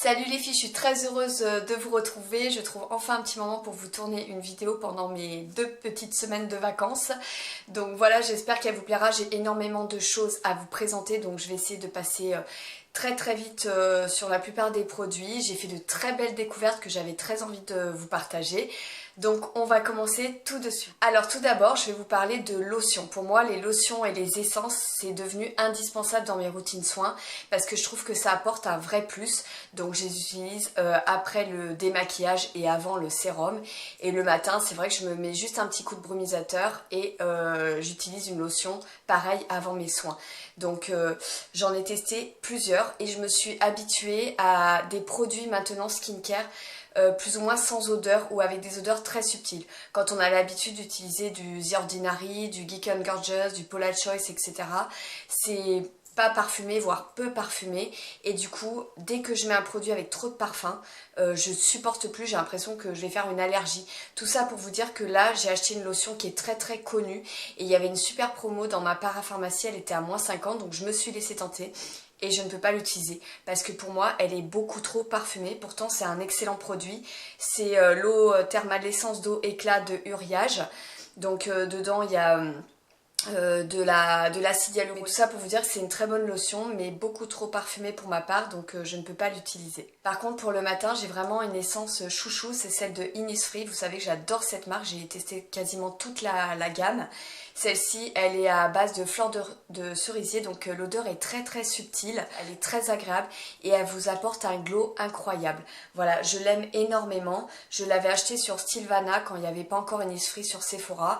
Salut les filles, je suis très heureuse de vous retrouver. Je trouve enfin un petit moment pour vous tourner une vidéo pendant mes 2 petites semaines de vacances. Donc voilà, j'espère qu'elle vous plaira. J'ai énormément de choses à vous présenter, donc je vais essayer de passer très vite sur la plupart des produits. J'ai fait de très belles découvertes que j'avais très envie de vous partager. Donc on va commencer tout de suite. Alors tout d'abord, je vais vous parler de lotions. Pour moi, les lotions et les essences, c'est devenu indispensable dans mes routines soins parce que je trouve que ça apporte un vrai plus. Donc je les utilise après le démaquillage et avant le sérum. Et le matin, c'est vrai que je me mets juste un petit coup de brumisateur et j'utilise une lotion pareil avant mes soins. Donc j'en ai testé plusieurs et je me suis habituée à des produits maintenant skincare plus ou moins sans odeur ou avec des odeurs très subtiles. Quand on a l'habitude d'utiliser du The Ordinary, du Geek and Gorgeous, du Paula Choice, etc., c'est pas parfumé, voire peu parfumé, et du coup, dès que je mets un produit avec trop de parfum, je supporte plus, j'ai l'impression que je vais faire une allergie. Tout ça pour vous dire que là, j'ai acheté une lotion qui est très connue, et il y avait une super promo dans ma parapharmacie, elle était à -50, donc je me suis laissée tenter. Et je ne peux pas l'utiliser parce que pour moi elle est beaucoup trop parfumée. Pourtant c'est un excellent produit. C'est l'eau thermale essence d'eau éclat de Uriage. Donc dedans il y a de l'acide hyaluronique. Tout ça pour vous dire que c'est une très bonne lotion mais beaucoup trop parfumée pour ma part, donc je ne peux pas l'utiliser. Par contre pour le matin j'ai vraiment une essence chouchou, c'est celle de Innisfree. Vous savez que j'adore cette marque, j'ai testé quasiment toute la gamme. Celle-ci elle est à base de fleurs de cerisier, donc l'odeur est très subtile, elle est très agréable et elle vous apporte un glow incroyable. Voilà, je l'aime énormément. Je l'avais achetée sur Stilvana quand il n'y avait pas encore Innisfree sur Sephora.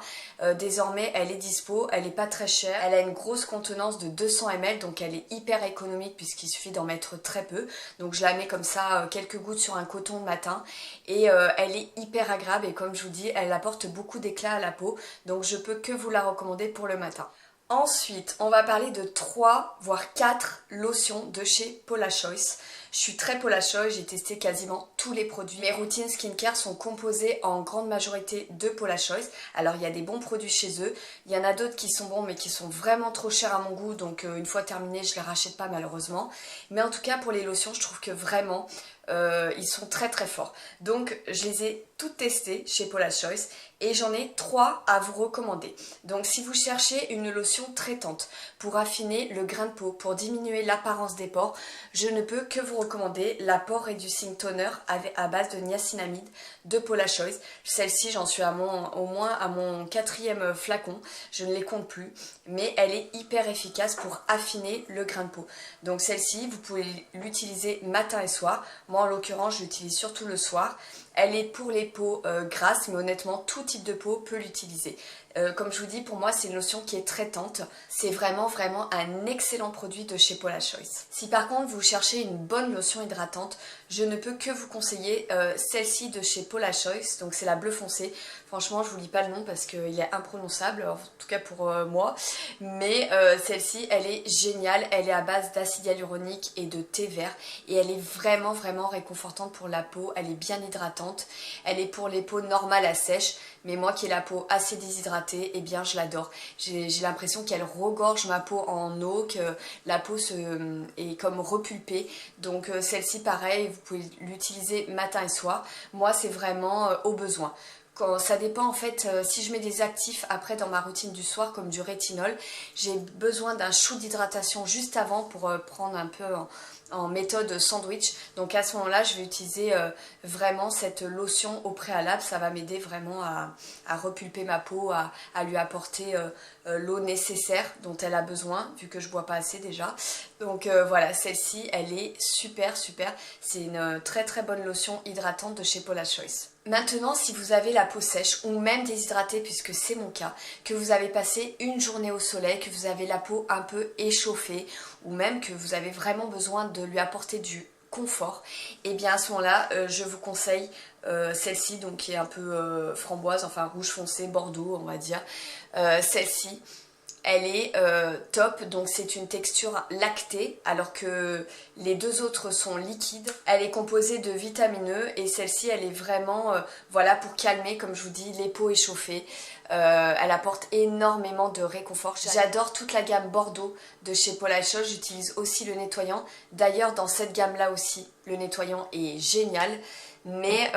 Désormais elle est dispo, elle est pas très chère, elle a une grosse contenance de 200 ml, donc elle est hyper économique puisqu'il suffit d'en mettre très peu. Donc je la mets comme ça, quelques gouttes sur un coton le matin et elle est hyper agréable et comme je vous dis, elle apporte beaucoup d'éclat à la peau, donc je peux que vous la recommander pour le matin. Ensuite, on va parler de 3 voire 4 lotions de chez Paula Choice. Je suis très Paula Choice, j'ai testé quasiment tous les produits. Mes routines skincare sont composées en grande majorité de Paula Choice. Alors il y a des bons produits chez eux, il y en a d'autres qui sont bons mais qui sont vraiment trop chers à mon goût, donc une fois terminé je les rachète pas malheureusement. Mais en tout cas pour les lotions, je trouve que vraiment ils sont très forts. Donc je les ai toutes testées chez Paula Choice et j'en ai 3 à vous recommander. Donc si vous cherchez une lotion traitante pour affiner le grain de peau, pour diminuer l'apparence des pores, je ne peux que vous recommander la Pore Reducing Toner à base de niacinamide de Paula Choice. Celle-ci j'en suis au moins à mon 4e flacon, je ne les compte plus, mais elle est hyper efficace pour affiner le grain de peau. Donc celle-ci vous pouvez l'utiliser matin et soir. Moi en l'occurrence je l'utilise surtout le soir. Elle est pour les peaux grasses, mais honnêtement tout type de peau peut l'utiliser. Comme je vous dis, pour moi c'est une lotion qui est traitante. C'est vraiment un excellent produit de chez Paula Choice. Si par contre vous cherchez une bonne lotion hydratante, je ne peux que vous conseiller celle-ci de chez Paula Choice. Donc c'est la bleu foncé. Franchement je vous lis pas le nom parce qu'il est imprononçable, en tout cas pour moi. Mais celle-ci elle est géniale. Elle est à base d'acide hyaluronique et de thé vert. Et elle est vraiment réconfortante pour la peau. Elle est bien hydratante. Elle est pour les peaux normales à sèche. Mais moi qui ai la peau assez déshydratée, eh bien je l'adore. J'ai l'impression qu'elle regorge ma peau en eau, que la peau est comme repulpée. Donc celle-ci pareil, vous pouvez l'utiliser matin et soir. Moi c'est vraiment au besoin. Ça dépend en fait, si je mets des actifs après dans ma routine du soir comme du rétinol, j'ai besoin d'un shoot d'hydratation juste avant pour prendre un peu en méthode sandwich. Donc à ce moment-là, je vais utiliser vraiment cette lotion au préalable. Ça va m'aider vraiment à repulper ma peau, à lui apporter l'eau nécessaire dont elle a besoin, vu que je bois pas assez déjà. Donc voilà, celle-ci, elle est super. C'est une très bonne lotion hydratante de chez Paula Choice. Maintenant, si vous avez la peau sèche ou même déshydratée, puisque c'est mon cas, que vous avez passé une journée au soleil, que vous avez la peau un peu échauffée ou même que vous avez vraiment besoin de lui apporter du confort, et bien à ce moment-là, je vous conseille celle-ci, donc qui est un peu framboise, enfin rouge foncé, bordeaux on va dire. Celle-ci, elle est top, donc c'est une texture lactée alors que les deux autres sont liquides. Elle est composée de vitamines et celle-ci elle est vraiment voilà, pour calmer, comme je vous dis, les peaux échauffées. Elle apporte énormément de réconfort. J'adore toute la gamme Bordeaux de chez Paula Choice. J'utilise aussi le nettoyant. D'ailleurs dans cette gamme là aussi le nettoyant est génial. Mais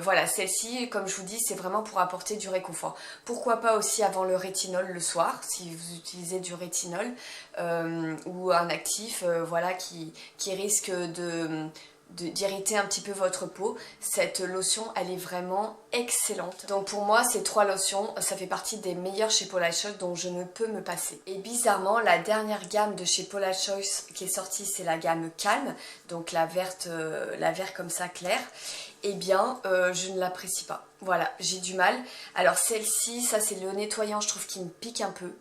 voilà, celle-ci, comme je vous dis, c'est vraiment pour apporter du réconfort. Pourquoi pas aussi avant le rétinol le soir, si vous utilisez du rétinol ou un actif voilà, qui risque d'irriter un petit peu votre peau. Cette lotion, elle est vraiment excellente. Donc pour moi, ces 3 lotions, ça fait partie des meilleures chez Paula Choice, dont je ne peux me passer. Et bizarrement, la dernière gamme de chez Paula Choice qui est sortie, c'est la gamme Calme, donc la verte comme ça claire. Eh bien, je ne l'apprécie pas. Voilà, j'ai du mal. Alors celle-ci, ça c'est le nettoyant, je trouve qu'il me pique un peu.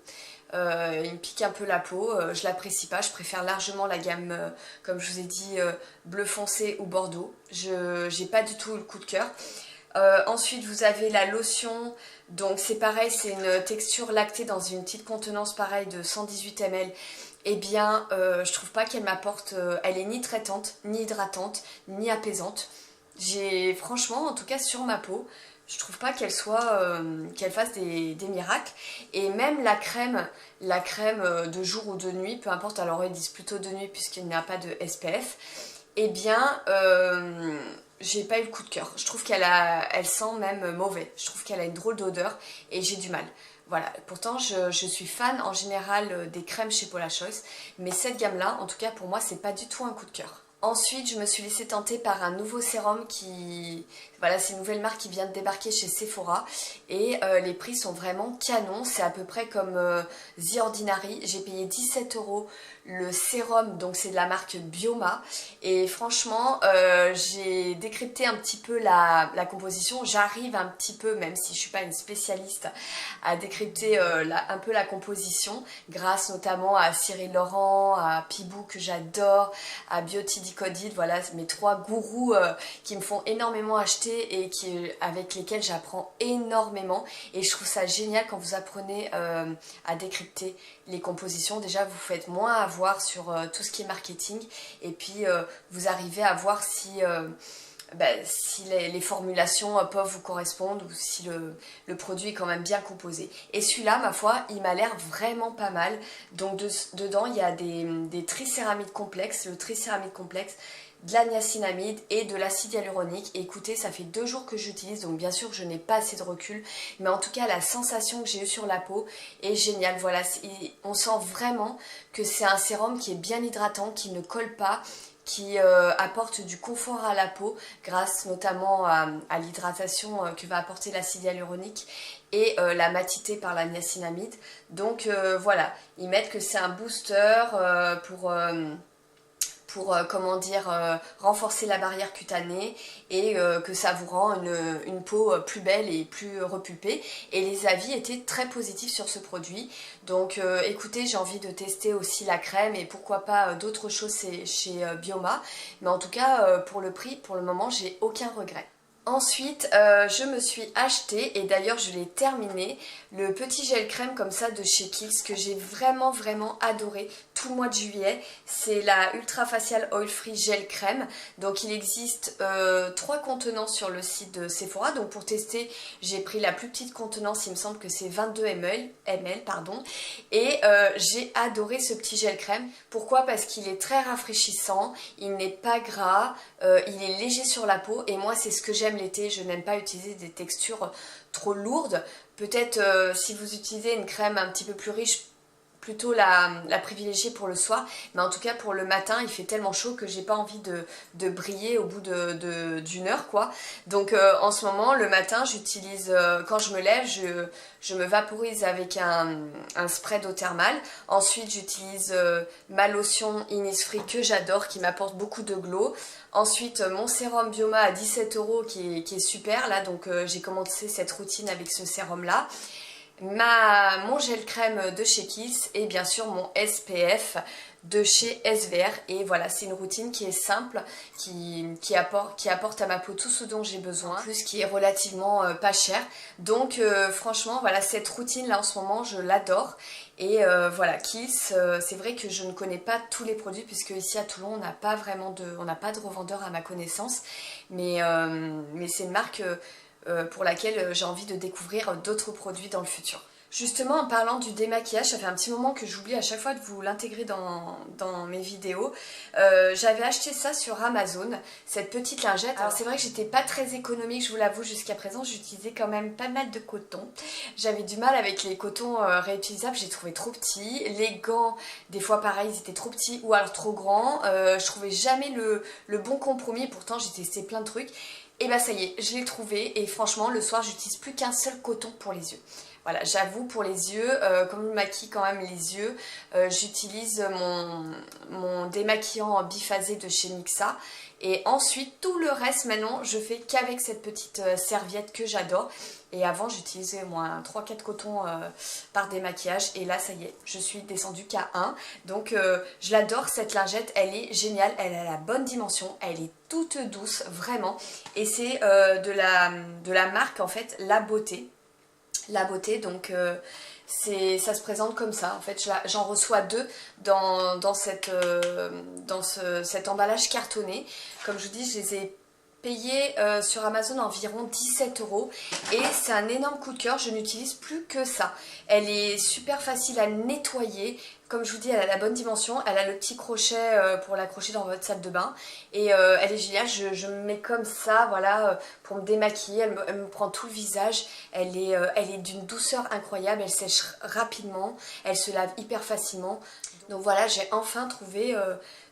Il me pique un peu la peau, je l'apprécie pas, je préfère largement la gamme, comme je vous ai dit, bleu foncé ou bordeaux. Je n'ai pas du tout le coup de cœur. Ensuite vous avez la lotion, donc c'est pareil, c'est une texture lactée dans une petite contenance pareille de 118 ml. Eh bien, je trouve pas qu'elle m'apporte, elle est ni traitante, ni hydratante, ni apaisante. Franchement, en tout cas sur ma peau, je trouve pas qu'elle fasse des miracles. Et même la crème de jour ou de nuit, peu importe, alors ils disent plutôt de nuit puisqu'il n'y a pas de SPF, eh bien, j'ai pas eu le coup de cœur. Je trouve elle sent même mauvais. Je trouve qu'elle a une drôle d'odeur et j'ai du mal. Voilà, pourtant je suis fan en général des crèmes chez Paula Choice, mais cette gamme-là, en tout cas pour moi, c'est pas du tout un coup de cœur. Ensuite, je me suis laissée tenter par un nouveau sérum voilà, c'est une nouvelle marque qui vient de débarquer chez Sephora et les prix sont vraiment canons. C'est à peu près comme The Ordinary. J'ai payé 17 € le sérum, donc c'est de la marque Bioma. Et franchement, j'ai décrypté un petit peu la composition. J'arrive un petit peu, même si je ne suis pas une spécialiste, à décrypter un peu la composition, grâce notamment à Cyril Laurent, à Pibou que j'adore, à Beauty Decoded. Voilà, mes 3 gourous qui me font énormément acheter et avec lesquels j'apprends énormément. Et je trouve ça génial quand vous apprenez à décrypter les compositions. Déjà, vous faites moins avoir sur tout ce qui est marketing et puis vous arrivez à voir si les formulations peuvent vous correspondre ou si le produit est quand même bien composé. Et celui-là, ma foi, il m'a l'air vraiment pas mal. Donc dedans, il y a des tricéramides complexes, le tricéramide complexe, de la niacinamide et de l'acide hyaluronique. Et écoutez, ça fait 2 jours que j'utilise, donc bien sûr je n'ai pas assez de recul, mais en tout cas la sensation que j'ai eue sur la peau est géniale. Voilà, on sent vraiment que c'est un sérum qui est bien hydratant, qui ne colle pas, qui apporte du confort à la peau grâce notamment à l'hydratation que va apporter l'acide hyaluronique et la matité par la niacinamide. Donc voilà, ils mettent que c'est un booster pour comment dire, renforcer la barrière cutanée et que ça vous rend une peau plus belle et plus repulpée. Et les avis étaient très positifs sur ce produit. Donc écoutez, j'ai envie de tester aussi la crème et pourquoi pas d'autres choses chez Bioma. Mais en tout cas, pour le prix, pour le moment, j'ai aucun regret. Ensuite, je me suis acheté, et d'ailleurs je l'ai terminé, le petit gel crème comme ça de chez Kiehl's que j'ai vraiment adoré tout le mois de juillet. C'est la Ultra Facial Oil Free Gel Crème. Donc il existe 3 contenants sur le site de Sephora. Donc pour tester, j'ai pris la plus petite contenance, il me semble que c'est 22 ml, pardon. Et j'ai adoré ce petit gel crème. Pourquoi? Parce qu'il est très rafraîchissant, il n'est pas gras, il est léger sur la peau. Et moi c'est ce que j'aime l'été, je n'aime pas utiliser des textures trop lourdes. Peut-être si vous utilisez une crème un petit peu plus riche, plutôt la privilégier pour le soir, mais en tout cas pour le matin il fait tellement chaud que j'ai pas envie de briller au bout d'une heure quoi. Donc en ce moment le matin j'utilise, quand je me lève je me vaporise avec un spray d'eau thermale. Ensuite j'utilise ma lotion Innisfree que j'adore, qui m'apporte beaucoup de glow. Ensuite mon sérum Bioma à 17 € qui est super là, donc j'ai commencé cette routine avec ce sérum là. Mon gel crème de chez Kiehl's et bien sûr mon SPF de chez SVR. Et voilà, c'est une routine qui est simple, qui apporte à ma peau tout ce dont j'ai besoin, en plus qui est relativement pas cher. Donc franchement voilà, cette routine là en ce moment je l'adore. Et voilà, Kiehl's, c'est vrai que je ne connais pas tous les produits puisque ici à Toulon on n'a pas vraiment on n'a pas de revendeur à ma connaissance, mais c'est une marque pour laquelle j'ai envie de découvrir d'autres produits dans le futur. Justement, en parlant du démaquillage, ça fait un petit moment que j'oublie à chaque fois de vous l'intégrer dans mes vidéos. J'avais acheté ça sur Amazon, cette petite lingette. Alors c'est vrai que j'étais pas très économique, je vous l'avoue, jusqu'à présent. J'utilisais quand même pas mal de coton. J'avais du mal avec les cotons réutilisables, j'ai trouvé trop petits. Les gants, des fois pareil, ils étaient trop petits ou alors trop grands. Je trouvais jamais le bon compromis, pourtant j'ai testé plein de trucs. Et bah ça y est, je l'ai trouvé et franchement le soir j'utilise plus qu'un seul coton pour les yeux. Voilà, j'avoue pour les yeux, comme je maquille quand même les yeux, j'utilise mon démaquillant biphasé de chez Mixa. Et ensuite, tout le reste maintenant, je fais qu'avec cette petite serviette que j'adore. Et avant, j'utilisais au moins 3-4 cotons par démaquillage. Et là, ça y est, je suis descendue qu'à 1. Donc, je l'adore cette lingette, elle est géniale. Elle a la bonne dimension, elle est toute douce, vraiment. Et c'est de la marque, en fait, La Beauté. La Beauté, donc ça se présente comme ça. En fait, j'en reçois 2 dans cet emballage cartonné. Comme je vous dis, je les ai payés sur Amazon environ 17 € et c'est un énorme coup de cœur. Je n'utilise plus que ça. Elle est super facile à nettoyer. Comme je vous dis, elle a la bonne dimension, elle a le petit crochet pour l'accrocher dans votre salle de bain. Et elle est géniale, je me mets comme ça, voilà, pour me démaquiller. Elle me prend tout le visage. Elle est d'une douceur incroyable, elle sèche rapidement, elle se lave hyper facilement. Donc voilà, j'ai enfin trouvé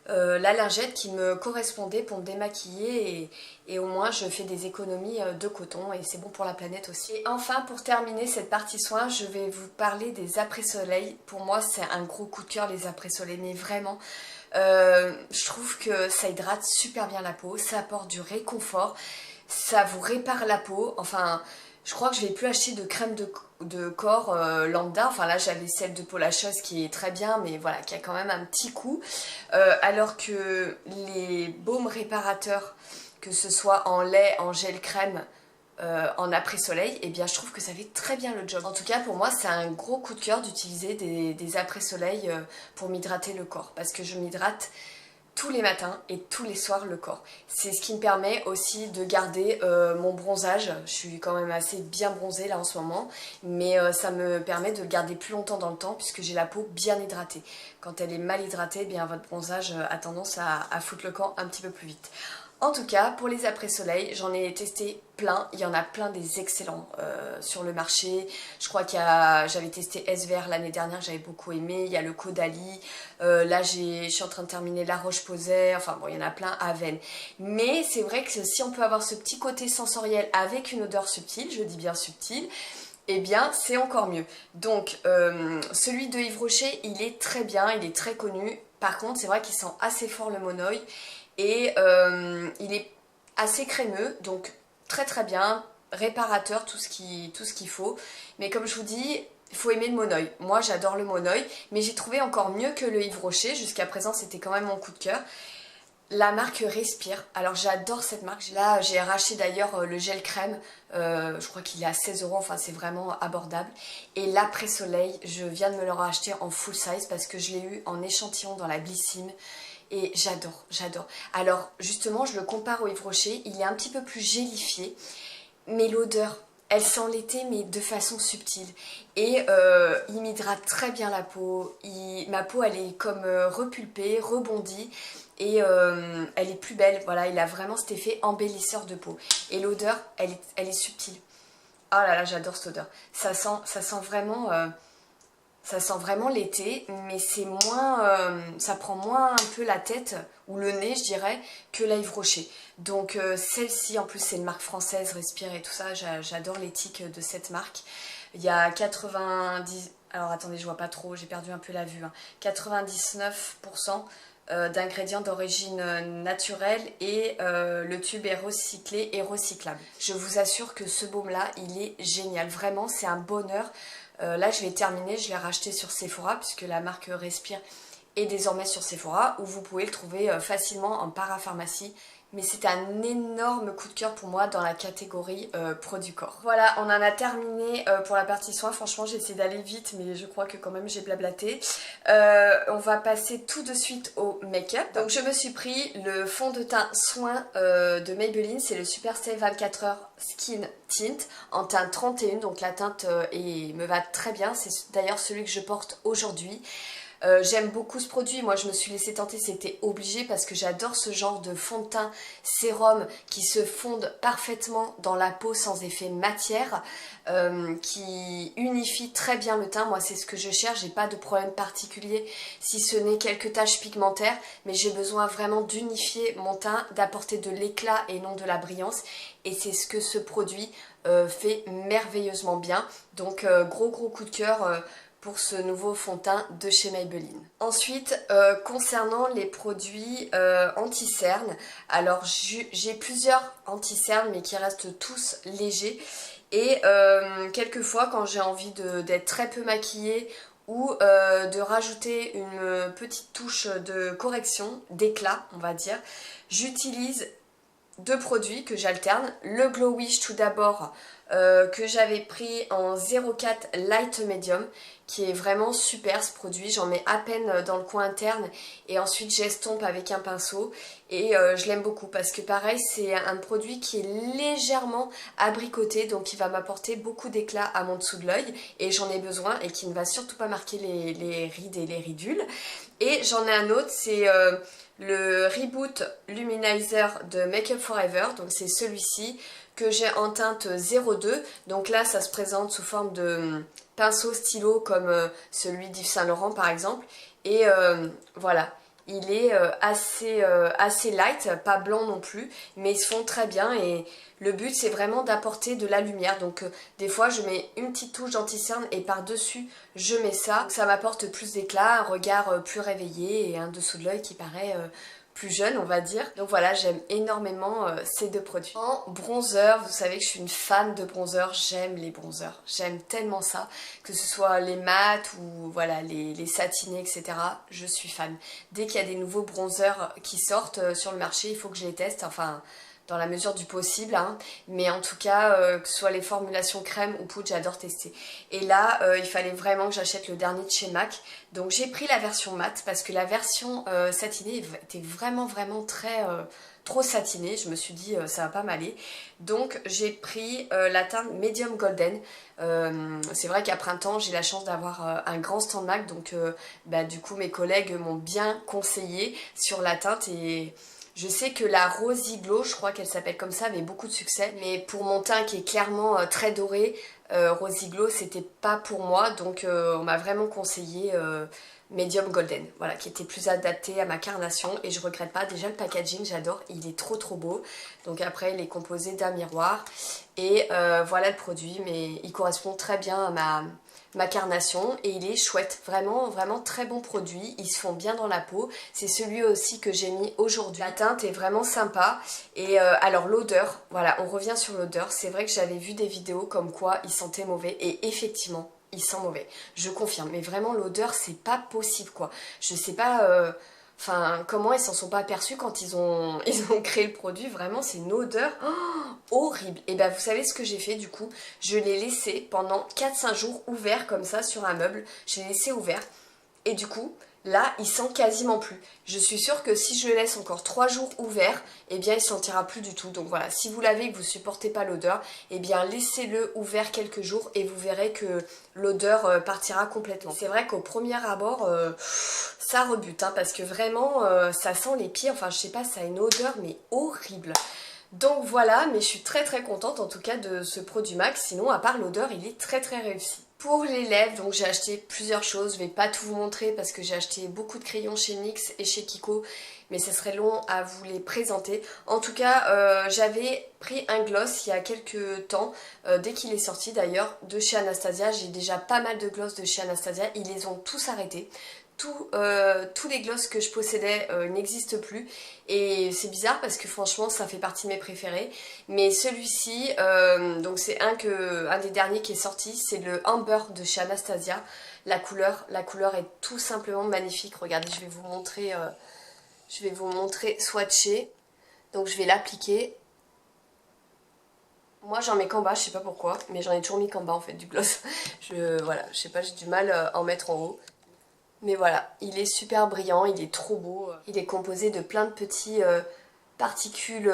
la lingette qui me correspondait pour me démaquiller et au moins je fais des économies de coton et c'est bon pour la planète aussi. Et enfin, pour terminer cette partie soins, je vais vous parler des après-soleil. Pour moi c'est un gros coup de cœur les après-soleil, mais vraiment je trouve que ça hydrate super bien la peau, ça apporte du réconfort, ça vous répare la peau. Enfin, je crois que je vais plus acheter de crème de corps lambda. Enfin là j'avais celle de Paula Chose qui est très bien, mais voilà, qui a quand même un petit coup. Alors que les baumes réparateurs, que ce soit en lait, en gel crème, en après-soleil, eh bien je trouve que ça fait très bien le job. En tout cas pour moi c'est un gros coup de cœur d'utiliser des après-soleil pour m'hydrater le corps, parce que je m'hydrate tous les matins et tous les soirs le corps. C'est ce qui me permet aussi de garder mon bronzage. Je suis quand même assez bien bronzée là en ce moment, mais ça me permet de le garder plus longtemps dans le temps puisque j'ai la peau bien hydratée. Quand elle est mal hydratée, eh bien votre bronzage a tendance à foutre le camp un petit peu plus vite. En tout cas, pour les après-soleil, j'en ai testé plein. Il y en a plein des excellents sur le marché. Je crois j'avais testé SVR l'année dernière, j'avais beaucoup aimé. Il y a le Caudalie. Là, je suis en train de terminer La Roche-Posay. Enfin bon, il y en a plein à Aven. Mais c'est vrai que si on peut avoir ce petit côté sensoriel avec une odeur subtile, je dis bien subtile, eh bien c'est encore mieux. Donc celui de Yves Rocher, il est très bien, il est très connu. Par contre, c'est vrai qu'il sent assez fort le monoï. Et il est assez crémeux, donc très très bien, réparateur, tout ce qu'il faut. Mais comme je vous dis, il faut aimer le monoï. Moi j'adore le monoï, mais j'ai trouvé encore mieux que le Yves Rocher. Jusqu'à présent c'était quand même mon coup de cœur. La marque Respire, alors j'adore cette marque. Là j'ai racheté d'ailleurs le gel crème, je crois qu'il est à 16 €, enfin c'est vraiment abordable. Et l'après-soleil, je viens de me le racheter en full size parce que je l'ai eu en échantillon dans la Glycine. Et j'adore, j'adore. Alors justement, je le compare au Yves Rocher, il est un petit peu plus gélifié, mais l'odeur, elle sent l'été, mais de façon subtile. Et il m'hydrate très bien la peau. Ma peau, elle est comme repulpée, rebondie, et elle est plus belle. Voilà, il a vraiment cet effet embellisseur de peau. Et l'odeur, elle est subtile. Oh là là, j'adore cette odeur. Ça sent vraiment... ça sent vraiment l'été, mais c'est moins, ça prend moins un peu la tête, ou le nez je dirais, que la Yves Rocher. Donc celle-ci, en plus c'est une marque française, Respire et tout ça, j'adore l'éthique de cette marque. Il y a 90, alors attendez je vois pas trop, j'ai perdu un peu la vue, hein. 99% d'ingrédients d'origine naturelle et le tube est recyclé et recyclable. Je vous assure que ce baume là, il est génial, vraiment c'est un bonheur. Là je l'ai terminé, je l'ai racheté sur Sephora puisque la marque Respire est désormais sur Sephora où vous pouvez le trouver facilement en parapharmacie mais c'est un énorme coup de cœur pour moi dans la catégorie produit corps. Voilà, on en a terminé pour la partie soins. Franchement, j'ai essayé d'aller vite, mais je crois que quand même j'ai blablaté. On va passer tout de suite au make-up. Donc je me suis pris le fond de teint soin de Maybelline, c'est le Super Stay 24 heures Skin Tint en teinte 31, donc la teinte me va très bien, c'est d'ailleurs celui que je porte aujourd'hui. J'aime beaucoup ce produit, moi je me suis laissé tenter, c'était obligé parce que j'adore ce genre de fond de teint sérum qui se fonde parfaitement dans la peau sans effet matière, qui unifie très bien le teint. Moi c'est ce que je cherche, j'ai pas de problème particulier si ce n'est quelques taches pigmentaires, mais j'ai besoin vraiment d'unifier mon teint, d'apporter de l'éclat et non de la brillance, et c'est ce que ce produit fait merveilleusement bien. Donc gros coup de cœur pour ce nouveau fond de teint de chez Maybelline. Ensuite, concernant les produits anti-cernes, alors j'ai plusieurs anti-cernes mais qui restent tous légers, et quelquefois quand j'ai envie d'être très peu maquillée ou de rajouter une petite touche de correction, d'éclat on va dire, j'utilise deux produits que j'alterne. Le Glow Wish tout d'abord, que j'avais pris en 04 Light Medium, qui est vraiment super ce produit. J'en mets à peine dans le coin interne et ensuite j'estompe avec un pinceau, et je l'aime beaucoup parce que pareil c'est un produit qui est légèrement abricoté, donc il va m'apporter beaucoup d'éclat à mon dessous de l'œil et j'en ai besoin, et qui ne va surtout pas marquer les rides et les ridules. Et j'en ai un autre, c'est le Reboot Luminizer de Make Up For Ever, donc c'est celui-ci que j'ai en teinte 02, donc là ça se présente sous forme de pinceau stylo comme celui d'Yves Saint Laurent par exemple, et voilà, il est assez light, pas blanc non plus, mais ils se font très bien, et le but c'est vraiment d'apporter de la lumière, donc des fois je mets une petite touche d'anti-cerne et par dessus je mets ça, donc ça m'apporte plus d'éclat, un regard plus réveillé et un dessous de l'œil qui paraît plus jeune on va dire. Donc voilà, j'aime énormément ces deux produits. En bronzer, vous savez que je suis une fan de bronzer, j'aime les bronzers, j'aime tellement ça, que ce soit les mat ou voilà les satinés etc, je suis fan. Dès qu'il y a des nouveaux bronzers qui sortent sur le marché, il faut que je les teste, enfin dans la mesure du possible, hein. Mais en tout cas, que ce soit les formulations crème ou poudre, j'adore tester. Et là, il fallait vraiment que j'achète le dernier de chez MAC, donc j'ai pris la version mat, parce que la version satinée était vraiment très trop satinée, je me suis dit ça va pas m'aller, donc j'ai pris la teinte Medium Golden. C'est vrai qu'à printemps j'ai la chance d'avoir un grand stand MAC, donc du coup mes collègues m'ont bien conseillé sur la teinte, et je sais que la Rosy Glow, je crois qu'elle s'appelle comme ça, avait beaucoup de succès. Mais pour mon teint qui est clairement très doré, Rosy Glow, c'était pas pour moi. Donc on m'a vraiment conseillé Medium Golden, voilà, qui était plus adapté à ma carnation. Et je regrette pas, déjà le packaging, j'adore, il est trop beau. Donc après, il est composé d'un miroir. Et voilà le produit, mais il correspond très bien à ma carnation, et il est chouette, vraiment très bon produit, ils se font bien dans la peau. C'est celui aussi que j'ai mis aujourd'hui, la teinte est vraiment sympa. Et alors l'odeur, voilà, on revient sur l'odeur, c'est vrai que j'avais vu des vidéos comme quoi il sentait mauvais, et effectivement il sent mauvais, je confirme, mais vraiment l'odeur c'est pas possible quoi, je sais pas enfin, comment ils s'en sont pas aperçus quand ils ont créé le produit, vraiment c'est une odeur horrible. Et ben vous savez ce que j'ai fait du coup, je l'ai laissé pendant 4-5 jours ouvert comme ça sur un meuble, je l'ai laissé ouvert, et du coup là il sent quasiment plus. Je suis sûre que si je le laisse encore 3 jours ouvert, eh bien il sentira plus du tout. Donc voilà, si vous l'avez et que vous supportez pas l'odeur, eh bien laissez-le ouvert quelques jours et vous verrez que l'odeur partira complètement. C'est vrai qu'au premier abord ça rebute hein, parce que vraiment ça sent les pieds, enfin je sais pas, ça a une odeur mais horrible. Donc voilà, mais je suis très contente en tout cas de ce produit MAC, sinon à part l'odeur il est très réussi. Pour les lèvres, donc j'ai acheté plusieurs choses, je vais pas tout vous montrer parce que j'ai acheté beaucoup de crayons chez NYX et chez Kiko, mais ce serait long à vous les présenter. En tout cas, j'avais pris un gloss il y a quelques temps, dès qu'il est sorti d'ailleurs, de chez Anastasia. J'ai déjà pas mal de gloss de chez Anastasia, ils les ont tous arrêtés. Tous les gloss que je possédais n'existent plus, et c'est bizarre parce que franchement ça fait partie de mes préférés, mais celui-ci donc c'est un des derniers qui est sorti, c'est le Amber de chez Anastasia. La couleur est tout simplement magnifique. Regardez, je vais vous montrer swatché. Donc je vais l'appliquer. Moi j'en mets qu'en bas, je sais pas pourquoi, mais j'en ai toujours mis qu'en bas en fait du gloss. Voilà, je sais pas, j'ai du mal à en mettre en haut. Mais voilà, il est super brillant, il est trop beau. Il est composé de plein de petits particules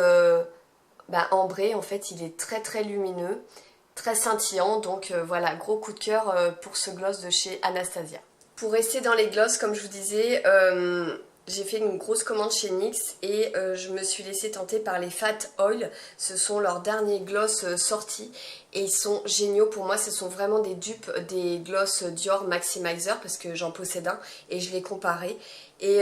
ambrées. En fait, il est très très lumineux, très scintillant. Donc voilà, gros coup de cœur pour ce gloss de chez Anastasia. Pour rester dans les gloss, comme je vous disais, j'ai fait une grosse commande chez NYX et je me suis laissée tenter par les Fat Oil. Ce sont leurs derniers gloss sortis et ils sont géniaux. Pour moi, ce sont vraiment des dupes des gloss Dior Maximizer parce que j'en possède un et je les comparais. Et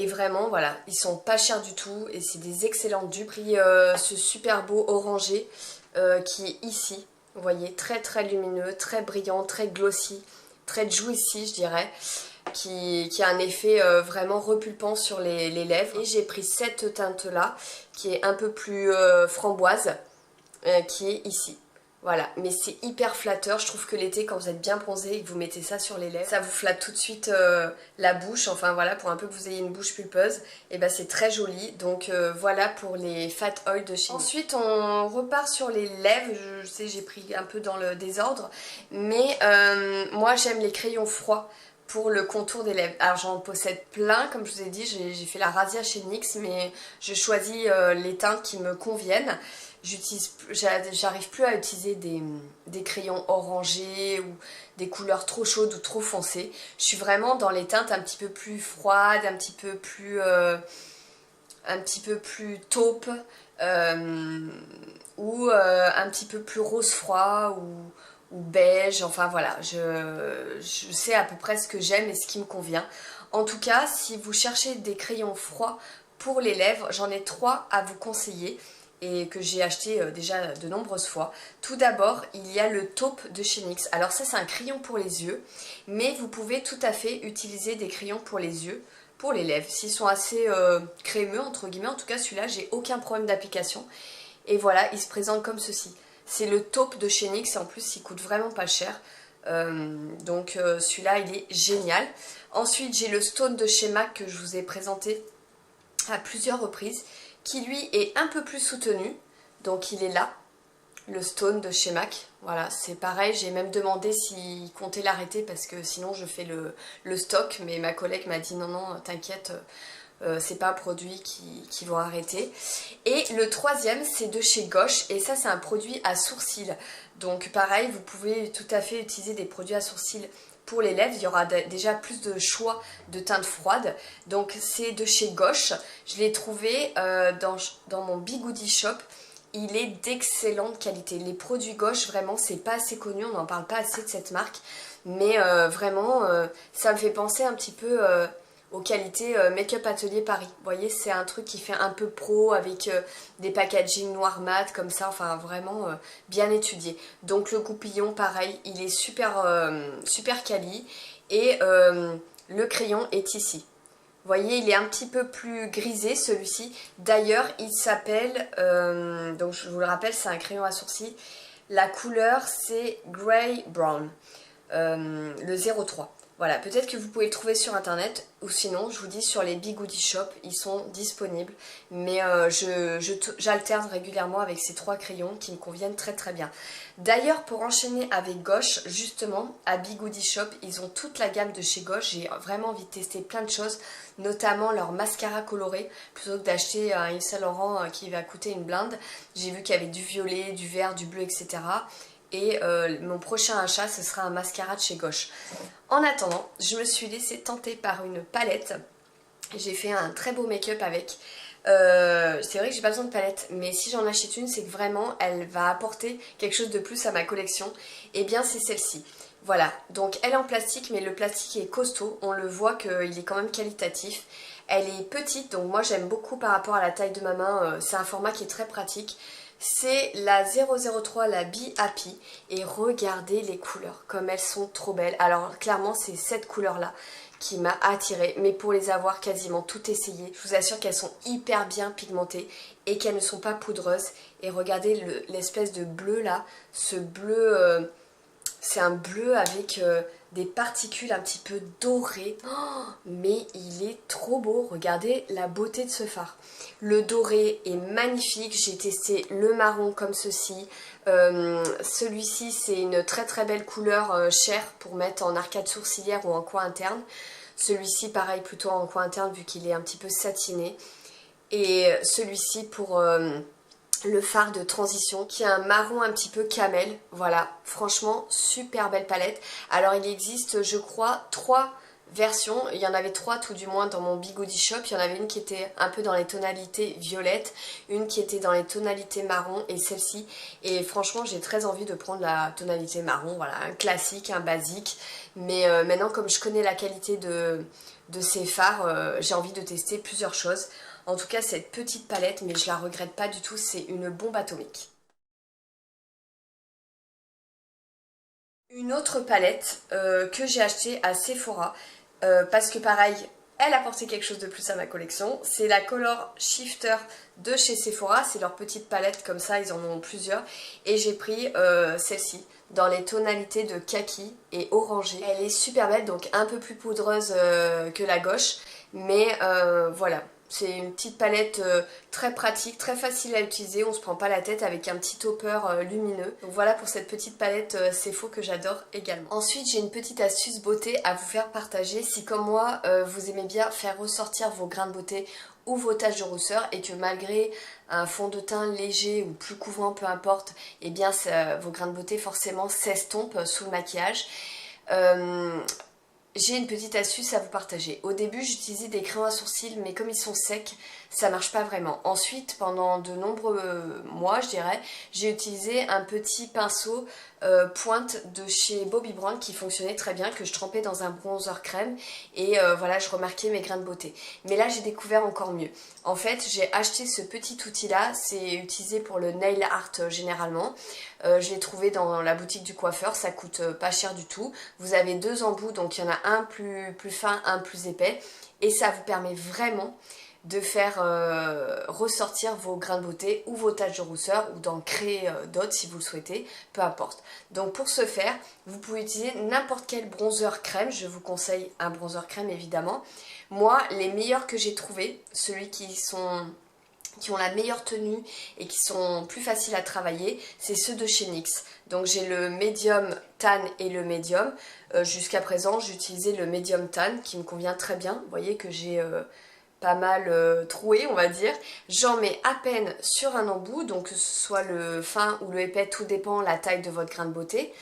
vraiment, voilà, ils sont pas chers du tout et c'est des excellentes dupes. J'ai pris ce super beau orangé qui est ici. Vous voyez, très très lumineux, très brillant, très glossy, très juicy je dirais. Qui a un effet vraiment repulpant sur les lèvres. Et j'ai pris cette teinte-là, qui est un peu plus framboise, qui est ici. Voilà, mais c'est hyper flatteur. Je trouve que l'été, quand vous êtes bien bronzé et que vous mettez ça sur les lèvres, ça vous flatte tout de suite la bouche. Enfin voilà, pour un peu que vous ayez une bouche pulpeuse, et ben c'est très joli. Donc voilà pour les Fat Oil de chez nous. Ensuite, on repart sur les lèvres. Je sais, j'ai pris un peu dans le désordre, mais moi j'aime les crayons froids pour le contour des lèvres. Alors j'en possède plein, comme je vous ai dit, j'ai fait la razzia chez NYX, mais je choisis les teintes qui me conviennent. J'arrive plus à utiliser des crayons orangés ou des couleurs trop chaudes ou trop foncées. Je suis vraiment dans les teintes un petit peu plus froides, un petit peu plus taupe, ou un petit peu plus rose froid ou beige, enfin voilà, je sais à peu près ce que j'aime et ce qui me convient. En tout cas, si vous cherchez des crayons froids pour les lèvres, j'en ai 3 à vous conseiller et que j'ai acheté déjà de nombreuses fois. Tout d'abord, il y a le taupe de chez NYX. Alors ça, c'est un crayon pour les yeux, mais vous pouvez tout à fait utiliser des crayons pour les yeux, pour les lèvres. S'ils sont assez crémeux, entre guillemets, en tout cas celui-là, j'ai aucun problème d'application. Et voilà, il se présente comme ceci. C'est le taupe de chez NYX et en plus il coûte vraiment pas cher. Donc celui-là il est génial. Ensuite j'ai le stone de chez MAC que je vous ai présenté à plusieurs reprises, qui lui est un peu plus soutenu. Donc il est là, le stone de chez MAC. Voilà, c'est pareil, j'ai même demandé s'il comptait l'arrêter parce que sinon je fais le stock. Mais ma collègue m'a dit non, non, t'inquiète, c'est pas un produit qui vont arrêter. Et le troisième c'est de chez Gauche et ça c'est un produit à sourcils. Donc pareil, vous pouvez tout à fait utiliser des produits à sourcils pour les lèvres. Il y aura déjà plus de choix de teintes froides. Donc c'est de chez Gauche. Je l'ai trouvé dans mon Bigoudi Shop. Il est d'excellente qualité. Les produits Gauche, vraiment, c'est pas assez connu. On n'en parle pas assez de cette marque. Mais vraiment, ça me fait penser un petit peu aux qualités Make-up Atelier Paris. Vous voyez, c'est un truc qui fait un peu pro avec des packaging noir mat comme ça. Enfin, vraiment bien étudié. Donc le goupillon, pareil, il est super quali. Et le crayon est ici. Vous voyez, il est un petit peu plus grisé celui-ci. D'ailleurs, il s'appelle, donc je vous le rappelle, c'est un crayon à sourcils. La couleur, c'est Grey Brown, le 03. Voilà, peut-être que vous pouvez le trouver sur internet ou sinon, je vous dis, sur les Bigoudi Shop, ils sont disponibles. Mais j'alterne régulièrement avec ces 3 crayons qui me conviennent très très bien. D'ailleurs, pour enchaîner avec Gauche, justement, à Bigoudi Shop, ils ont toute la gamme de chez Gauche. J'ai vraiment envie de tester plein de choses, notamment leur mascara coloré, plutôt que d'acheter un Yves Saint Laurent qui va coûter une blinde. J'ai vu qu'il y avait du violet, du vert, du bleu, etc. Et mon prochain achat, ce sera un mascara de chez Gauche. En attendant, je me suis laissée tenter par une palette. J'ai fait un très beau make-up avec. C'est vrai que j'ai pas besoin de palette, mais si j'en achète une, c'est que vraiment, elle va apporter quelque chose de plus à ma collection. Et bien, c'est celle-ci. Voilà, donc elle est en plastique, mais le plastique est costaud. On le voit qu'il est quand même qualitatif. Elle est petite, donc moi j'aime beaucoup par rapport à la taille de ma main. C'est un format qui est très pratique. C'est la 003, la Be Happy. Et regardez les couleurs, comme elles sont trop belles. Alors clairement, c'est cette couleur-là qui m'a attirée. Mais pour les avoir quasiment toutes essayées, je vous assure qu'elles sont hyper bien pigmentées et qu'elles ne sont pas poudreuses. Et regardez l'espèce de bleu là. Ce bleu, c'est un bleu avec des particules un petit peu dorées. Oh, mais il est trop beau, regardez la beauté de ce fard. Le doré est magnifique, j'ai testé le marron comme ceci. Celui-ci c'est une très très belle couleur chair pour mettre en arcade sourcilière ou en coin interne. Celui-ci pareil plutôt en coin interne vu qu'il est un petit peu satiné. Et celui-ci pour le fard de transition qui est un marron un petit peu camel. Voilà, franchement super belle palette. Alors il existe je crois 3 versions, il y en avait 3 tout du moins dans mon Bigoudi Shop. Il y en avait une qui était un peu dans les tonalités violettes, une qui était dans les tonalités marron et celle-ci. Et franchement j'ai très envie de prendre la tonalité marron, voilà, un classique, un basique. Mais maintenant comme je connais la qualité de ces fards, j'ai envie de tester plusieurs choses. En tout cas, cette petite palette, mais je la regrette pas du tout, c'est une bombe atomique. Une autre palette que j'ai achetée à Sephora, parce que pareil, elle apportait quelque chose de plus à ma collection. C'est la Color Shifter de chez Sephora, c'est leur petite palette comme ça, ils en ont plusieurs. Et j'ai pris celle-ci, dans les tonalités de kaki et orangé. Elle est super belle, donc un peu plus poudreuse que la gauche, mais voilà. C'est une petite palette très pratique, très facile à utiliser, on se prend pas la tête avec un petit topper lumineux. Donc voilà pour cette petite palette Sephora que j'adore également. Ensuite j'ai une petite astuce beauté à vous faire partager. Si comme moi vous aimez bien faire ressortir vos grains de beauté ou vos taches de rousseur et que malgré un fond de teint léger ou plus couvrant peu importe, et bien vos grains de beauté forcément s'estompent sous le maquillage. J'ai une petite astuce à vous partager. Au début, j'utilisais des crayons à sourcils, mais comme ils sont secs, ça marche pas vraiment. Ensuite, pendant de nombreux mois, je dirais, j'ai utilisé un petit pinceau pointe de chez Bobbi Brown qui fonctionnait très bien, que je trempais dans un bronzer crème et voilà, je remarquais mes grains de beauté. Mais là, j'ai découvert encore mieux. En fait, j'ai acheté ce petit outil-là, c'est utilisé pour le nail art généralement. Je l'ai trouvé dans la boutique du coiffeur, ça coûte pas cher du tout. Vous avez 2 embouts, donc il y en a un plus fin, un plus épais. Et ça vous permet vraiment de faire ressortir vos grains de beauté ou vos taches de rousseur ou d'en créer d'autres si vous le souhaitez, peu importe. Donc pour ce faire, vous pouvez utiliser n'importe quel bronzer crème, je vous conseille un bronzer crème évidemment. Moi, les meilleurs que j'ai trouvés, celui qui ont la meilleure tenue et qui sont plus faciles à travailler, c'est ceux de chez NYX. Donc j'ai le médium tan et le médium. Jusqu'à présent, j'utilisais le médium tan qui me convient très bien. Vous voyez que j'ai pas mal troué, on va dire. J'en mets à peine sur un embout, donc que ce soit le fin ou le épais, tout dépend la taille de votre grain de beauté.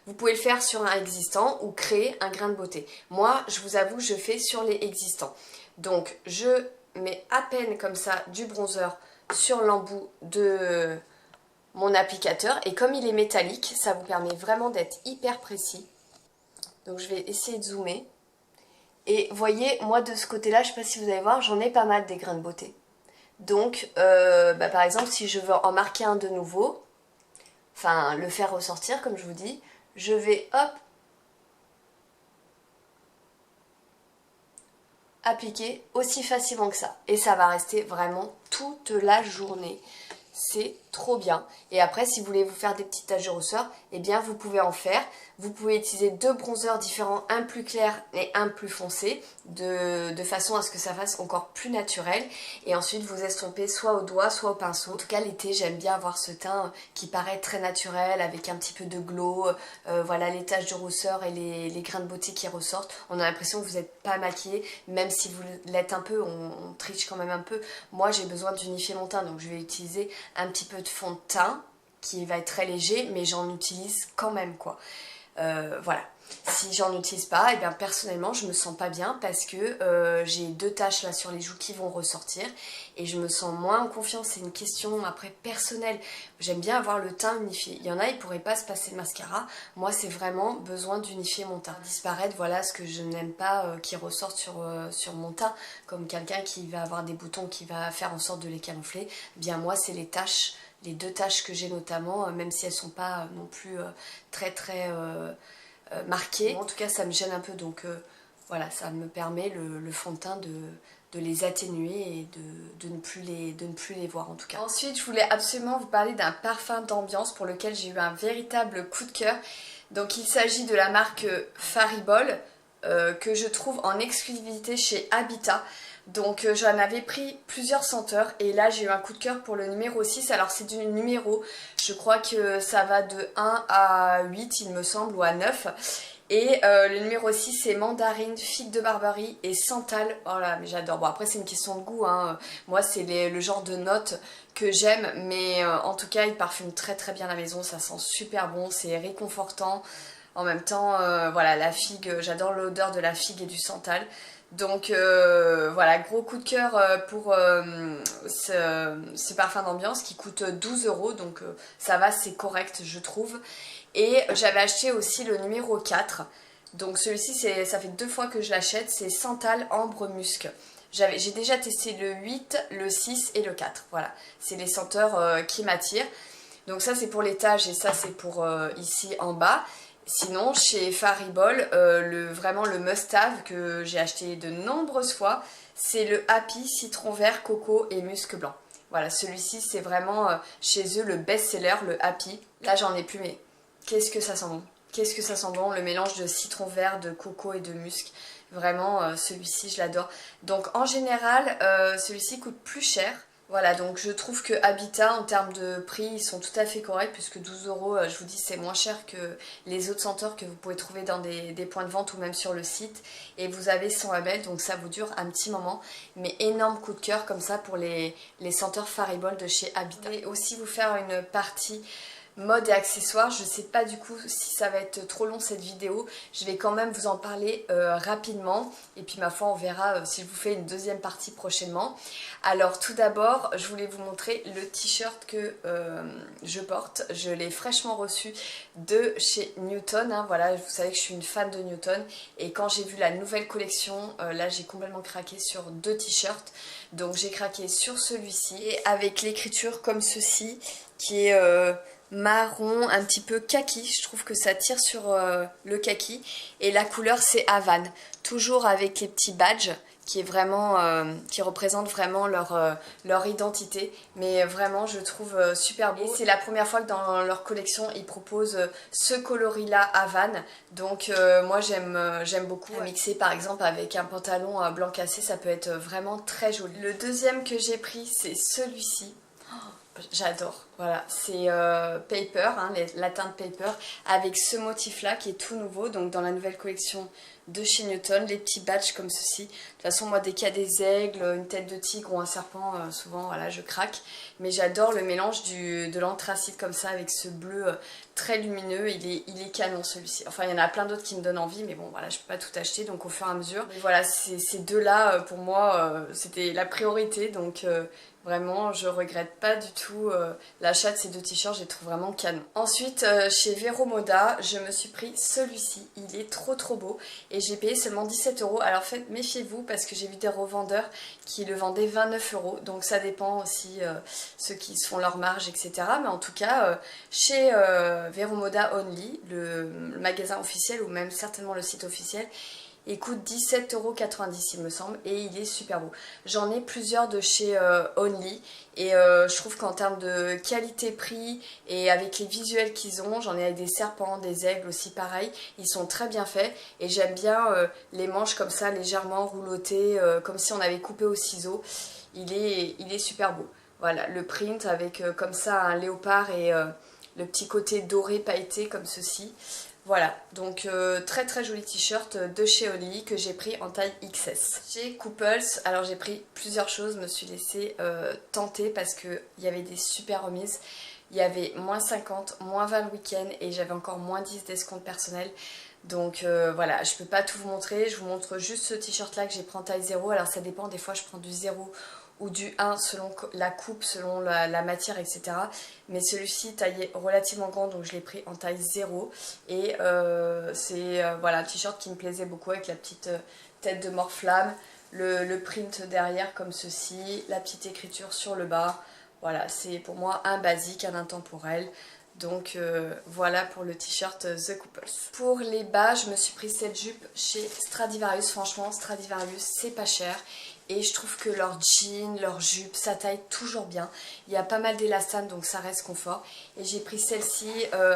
Vous pouvez le faire sur un existant ou créer un grain de beauté. Moi, je vous avoue, je fais sur les existants. Donc je mets à peine comme ça du bronzer sur l'embout de mon applicateur et comme il est métallique, ça vous permet vraiment d'être hyper précis. Donc je vais essayer de zoomer. Et voyez, moi de ce côté-là, je ne sais pas si vous allez voir, j'en ai pas mal des grains de beauté. Donc par exemple, si je veux en marquer un de nouveau, enfin le faire ressortir comme je vous dis, je vais hop appliquer aussi facilement que ça. Et ça va rester vraiment toute la journée. C'est trop bien. Et après, si vous voulez vous faire des petites taches de rousseur, eh bien vous pouvez en faire. Vous pouvez utiliser 2 bronzers différents, un plus clair et un plus foncé, de façon à ce que ça fasse encore plus naturel. Et ensuite, vous estompez soit au doigt, soit au pinceau. En tout cas, l'été, j'aime bien avoir ce teint qui paraît très naturel, avec un petit peu de glow. Voilà, les taches de rousseur et les grains de beauté qui ressortent. On a l'impression que vous n'êtes pas maquillé, même si vous l'êtes un peu, on triche quand même un peu. Moi, j'ai besoin d'unifier mon teint, donc je vais utiliser un petit peu de fond de teint qui va être très léger, mais j'en utilise quand même quoi. Voilà. Si j'en utilise pas, et bien personnellement je me sens pas bien parce que j'ai 2 taches là sur les joues qui vont ressortir et je me sens moins en confiance. C'est une question après personnelle. J'aime bien avoir le teint unifié. Il y en a, ils pourraient pas se passer le mascara. Moi c'est vraiment besoin d'unifier mon teint. Disparaître, voilà ce que je n'aime pas qui ressorte sur mon teint. Comme quelqu'un qui va avoir des boutons qui va faire en sorte de les camoufler. Bien moi c'est les taches. Les 2 taches que j'ai notamment, même si elles sont pas non plus très marquées. En tout cas ça me gêne un peu donc voilà, ça me permet le fond de teint de les atténuer et de ne plus les voir en tout cas. Ensuite je voulais absolument vous parler d'un parfum d'ambiance pour lequel j'ai eu un véritable coup de cœur. Donc il s'agit de la marque Faribol que je trouve en exclusivité chez Habitat. Donc j'en avais pris plusieurs senteurs et là j'ai eu un coup de cœur pour le numéro 6. Alors c'est du numéro, je crois que ça va de 1 à 8 il me semble, ou à 9. Et le numéro 6 c'est mandarine, figue de Barbarie et santal. Oh là, mais j'adore. Bon après c'est une question de goût, hein. Moi c'est le genre de notes que j'aime, mais en tout cas il parfume très très bien la maison, ça sent super bon, c'est réconfortant. En même temps, voilà, la figue, j'adore l'odeur de la figue et du santal. Donc voilà, gros coup de cœur pour ce parfum d'ambiance qui coûte 12 €, donc ça va, c'est correct je trouve. Et j'avais acheté aussi le numéro 4, donc celui-ci ça fait 2 fois que je l'achète, c'est santal, ambre, musc. J'ai déjà testé le 8, le 6 et le 4, voilà, c'est les senteurs qui m'attirent. Donc ça c'est pour l'étage et ça c'est pour ici en bas. Sinon, chez Faribol, vraiment le must-have que j'ai acheté de nombreuses fois, c'est le Happy citron vert, coco et musc blanc. Voilà, celui-ci c'est vraiment chez eux le best-seller, le Happy. Là j'en ai plus, mais qu'est-ce que ça sent bon. Qu'est-ce que ça sent bon, le mélange de citron vert, de coco et de musc. Vraiment, celui-ci je l'adore. Donc en général, celui-ci coûte plus cher. Voilà, donc je trouve que Habitat, en termes de prix, ils sont tout à fait corrects, puisque 12 €, je vous dis, c'est moins cher que les autres senteurs que vous pouvez trouver dans des points de vente ou même sur le site. Et vous avez 100 ml, donc ça vous dure un petit moment. Mais énorme coup de cœur comme ça pour les senteurs Faribol de chez Habitat. Et aussi vous faire une partie mode et accessoires. Je sais pas du coup si ça va être trop long cette vidéo, je vais quand même vous en parler rapidement et puis ma foi on verra si je vous fais une deuxième partie prochainement. Alors tout d'abord je voulais vous montrer le t-shirt que je porte, je l'ai fraîchement reçu de chez Newton, hein. Voilà, vous savez que je suis une fan de Newton et quand j'ai vu la nouvelle collection, là j'ai complètement craqué sur 2 t-shirts, donc j'ai craqué sur celui-ci et avec l'écriture comme ceci qui est marron, un petit peu kaki, je trouve que ça tire sur le kaki, et la couleur c'est Havane, toujours avec les petits badges qui est vraiment qui représentent vraiment leur identité, mais vraiment je trouve super beau. C'est la première fois que dans leur collection ils proposent ce coloris là Havane, donc moi j'aime beaucoup. Mixer par exemple avec un pantalon blanc cassé, ça peut être vraiment très joli. Le deuxième que j'ai pris c'est celui-ci. J'adore, voilà, c'est Paper, hein, la teinte Paper, avec ce motif-là qui est tout nouveau, donc dans la nouvelle collection de chez Newton, les petits badges comme ceci. De toute façon, moi, dès qu'il y a des aigles, une tête de tigre ou un serpent, souvent, voilà, je craque. Mais j'adore le mélange de l'anthracite comme ça, avec ce bleu très lumineux, il est canon celui-ci. Enfin, il y en a plein d'autres qui me donnent envie, mais bon, voilà, je peux pas tout acheter, donc au fur et à mesure. Mais voilà, ces deux-là, pour moi, c'était la priorité, donc... Vraiment, je regrette pas du tout l'achat de ces 2 t-shirts, je les trouve vraiment canon. Ensuite, chez Vero Moda, je me suis pris celui-ci. Il est trop beau et j'ai payé seulement 17 €. Alors faites, méfiez-vous parce que j'ai vu des revendeurs qui le vendaient 29 €. Donc ça dépend aussi ceux qui se font leur marge, etc. Mais en tout cas, chez Vero Moda Only, le magasin officiel ou même certainement le site officiel, il coûte 17,90 € il me semble et il est super beau. J'en ai plusieurs de chez Only et je trouve qu'en termes de qualité-prix et avec les visuels qu'ils ont, j'en ai avec des serpents, des aigles aussi pareil, ils sont très bien faits et j'aime bien les manches comme ça légèrement roulottées, comme si on avait coupé au ciseau. Il est super beau. Voilà, le print avec comme ça un léopard et le petit côté doré pailleté comme ceci. Voilà, donc très joli t-shirt de chez Only que j'ai pris en taille XS. Chez Couples, alors j'ai pris plusieurs choses, je me suis laissée tenter parce qu'il y avait des super remises. Il y avait moins 50, moins 20 le week-end et j'avais encore moins 10 d'escompte personnel. Donc voilà, je peux pas tout vous montrer, je vous montre juste ce t-shirt là que j'ai pris en taille 0. Alors ça dépend, des fois je prends du 0 ou du 1 selon la coupe, selon la matière, etc. Mais celui-ci taillé relativement grand, donc je l'ai pris en taille 0. Et c'est voilà, un t-shirt qui me plaisait beaucoup avec la petite tête de Morflamme, le print derrière comme ceci, la petite écriture sur le bas. Voilà, c'est pour moi un basique, un intemporel. Donc voilà pour le t-shirt The Couples. Pour les bas, je me suis pris cette jupe chez Stradivarius. Franchement, Stradivarius, c'est pas cher. Et je trouve que leurs jeans, leurs jupes, ça taille toujours bien. Il y a pas mal d'élastane, donc ça reste confort. Et j'ai pris celle-ci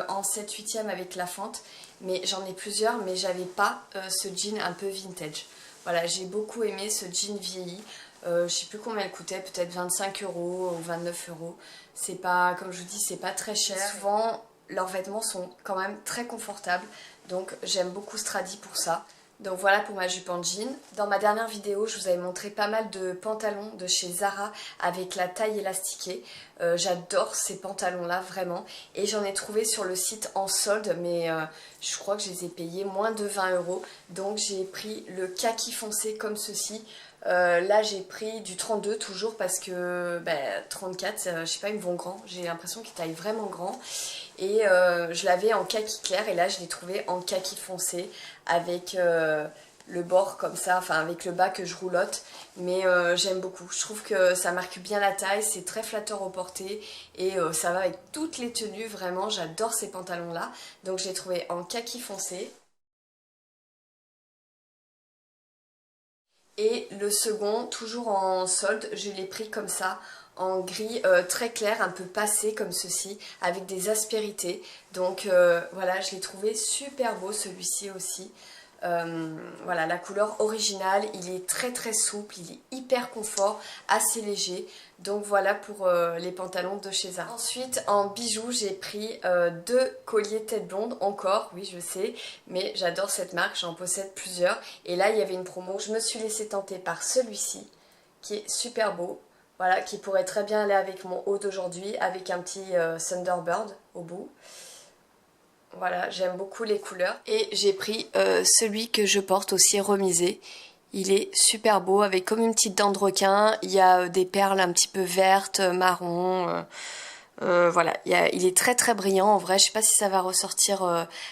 en 7/8e avec la fente. mais j'en ai plusieurs, mais j'avais pas ce jean un peu vintage. Voilà, j'ai beaucoup aimé ce jean vieilli. Je sais plus combien il coûtait, peut-être 25 € ou 29 €. C'est pas, comme je vous dis, c'est pas très cher. Souvent, leurs vêtements sont quand même très confortables, donc j'aime beaucoup Stradi pour ça. Donc voilà pour ma jupe en jean. Dans ma dernière vidéo, je vous avais montré pas mal de pantalons de chez Zara avec la taille élastiquée. J'adore ces pantalons là vraiment, et j'en ai trouvé sur le site en solde, mais je crois que je les ai payés moins de 20 €. Donc j'ai pris le kaki foncé comme ceci. Là j'ai pris du 32 toujours parce que 34, je sais pas, ils me vont grand, j'ai l'impression qu'ils taillent vraiment grand, et je l'avais en kaki clair, et là je l'ai trouvé en kaki foncé avec le bord comme ça, enfin avec le bas que je roulotte, mais j'aime beaucoup. Je trouve que ça marque bien la taille, c'est très flatteur au porté, et ça va avec toutes les tenues, vraiment j'adore ces pantalons là. Donc je l'ai trouvé en kaki foncé. Et le second, toujours en solde, je l'ai pris comme ça, en gris très clair, un peu passé comme ceci, avec des aspérités. Donc voilà, je l'ai trouvé super beau celui-ci aussi. Voilà, la couleur originale, il est très très souple, il est hyper confort, assez léger. Donc voilà pour les pantalons de chez Zara. Ensuite, en bijoux, j'ai pris deux colliers tête blonde, encore, oui je sais, mais j'adore cette marque, j'en possède plusieurs. Et là, il y avait une promo, je me suis laissée tenter par celui-ci, qui est super beau. Voilà, qui pourrait très bien aller avec mon haut d'aujourd'hui, avec un petit Thunderbird au bout. Voilà, j'aime beaucoup les couleurs. Et j'ai pris celui que je porte aussi remisé. Il est super beau, avec comme une petite dent de requin. Il y a des perles un petit peu vertes, marron. Voilà, il est très très brillant en vrai. Je sais pas si ça va ressortir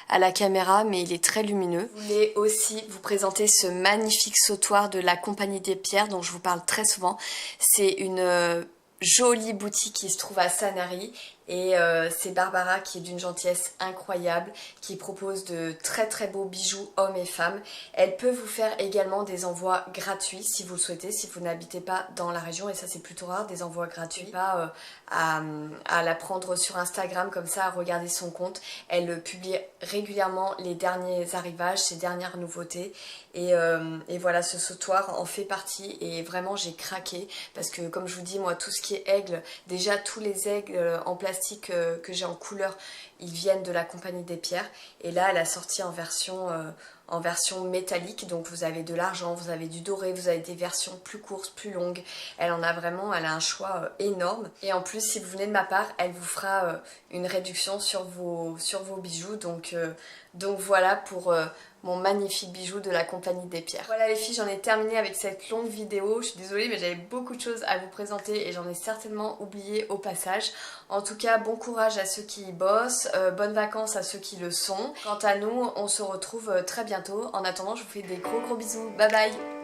à la caméra, mais il est très lumineux. Je voulais aussi vous présenter ce magnifique sautoir de la Compagnie des Pierres dont je vous parle très souvent. C'est une jolie boutique qui se trouve à Sanary, et c'est Barbara qui est d'une gentillesse incroyable, qui propose de très très beaux bijoux hommes et femmes. Elle peut vous faire également des envois gratuits si vous le souhaitez, si vous n'habitez pas dans la région, et ça c'est plutôt rare, des envois gratuits. Pas à la prendre sur Instagram comme ça, à regarder son compte. Elle publie régulièrement les derniers arrivages, ses dernières nouveautés, et voilà, ce sautoir en fait partie, et vraiment j'ai craqué parce que, comme je vous dis, moi tout ce qui est aigle, déjà tous les aigles en plastique que j'ai en couleur, ils viennent de la Compagnie des Pierres, et là elle a sorti en version métallique, donc vous avez de l'argent, vous avez du doré, vous avez des versions plus courtes, plus longues. Elle en a vraiment, elle a un choix énorme, et en plus si vous venez de ma part, elle vous fera une réduction sur vos bijoux. Donc voilà pour mon magnifique bijou de la Compagnie des Pierres. Voilà les filles, j'en ai terminé avec cette longue vidéo. Je suis désolée, mais j'avais beaucoup de choses à vous présenter et j'en ai certainement oublié au passage. En tout cas, bon courage à ceux qui y bossent, bonnes vacances à ceux qui le sont. Quant à nous, on se retrouve très bientôt. En attendant, je vous fais des gros bisous. Bye bye!